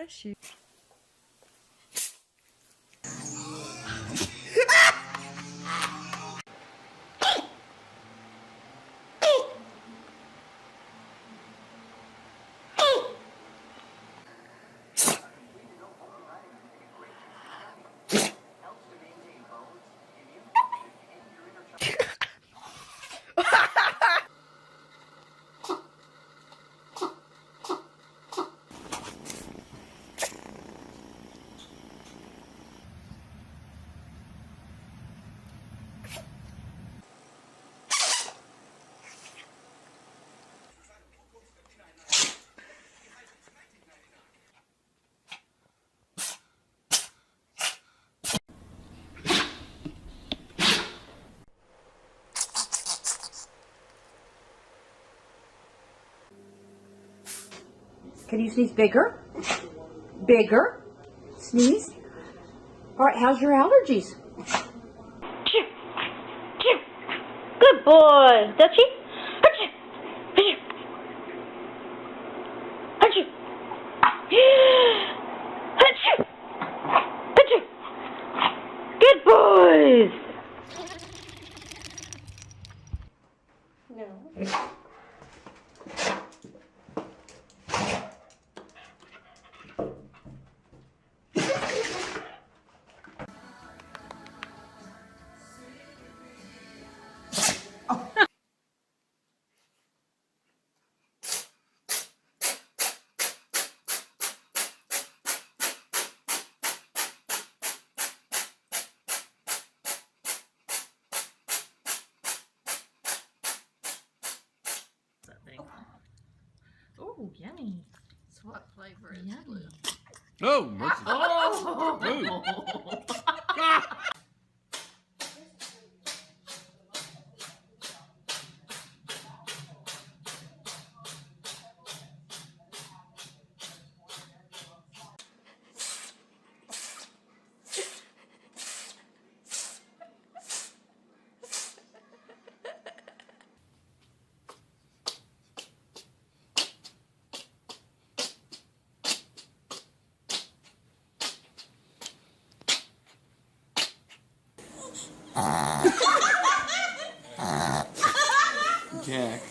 bless you. Can you sneeze bigger? Bigger? Sneeze? All right, how's your allergies? Good boy. Dutchie. Good boys. No. Oh, yummy. So what flavor is Yummy. blue? Oh, mercy. Oh! Jack.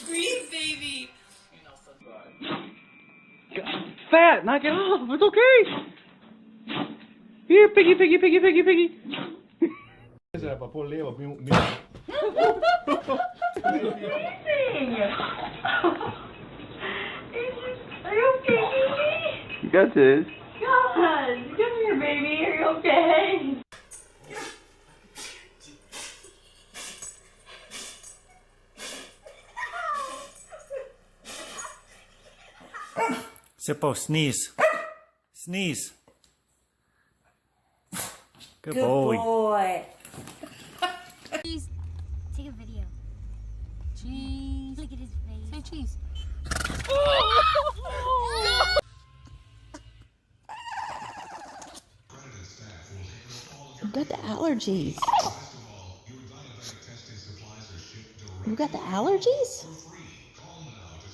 Breathe, baby. Fat, knock it off. It's okay. Here, piggy, piggy, piggy, piggy, piggy. Are you okay, baby? You got this. God, come here, baby. Are you okay? Sippo, sneeze. Sneeze. Good boy. boy. Cheese. Take a video. Cheese. Look at his face. Say cheese. You got the allergies. You got the allergies?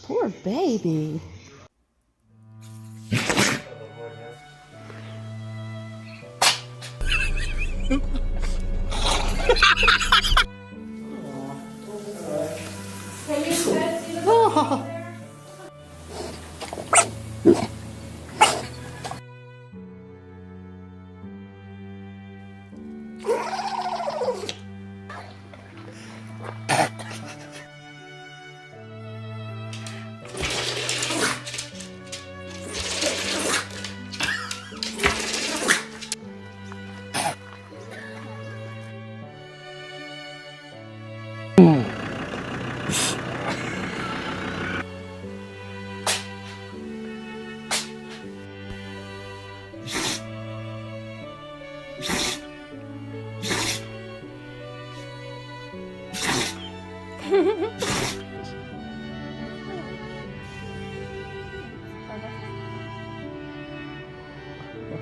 Poor baby.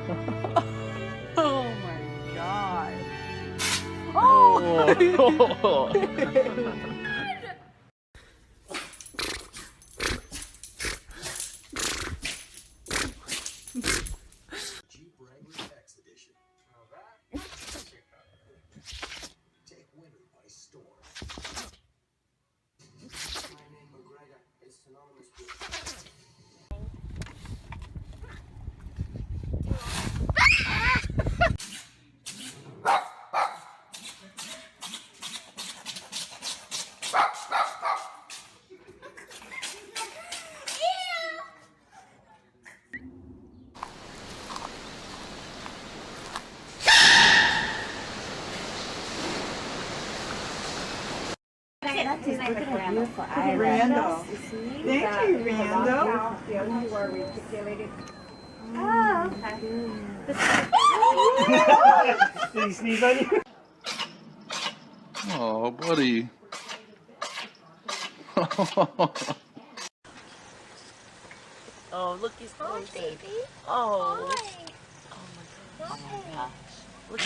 Oh my god. Jeep Wrangler X Edition. Take winter by storm. My name McGregor is synonymous with Randall. Thank you, Randall. Did he sneeze on you? Oh, buddy. Oh, look, he's oh, baby. Oh. Oh my god. Oh my gosh. Look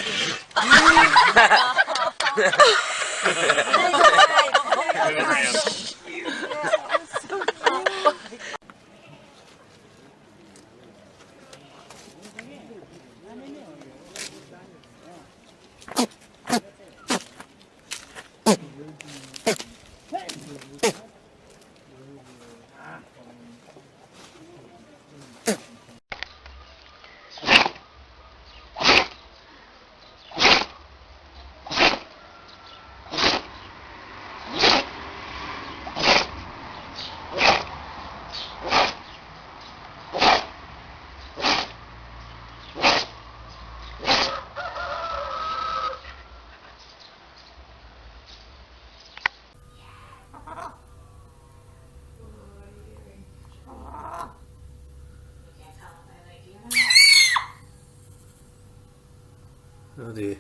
Oh dear.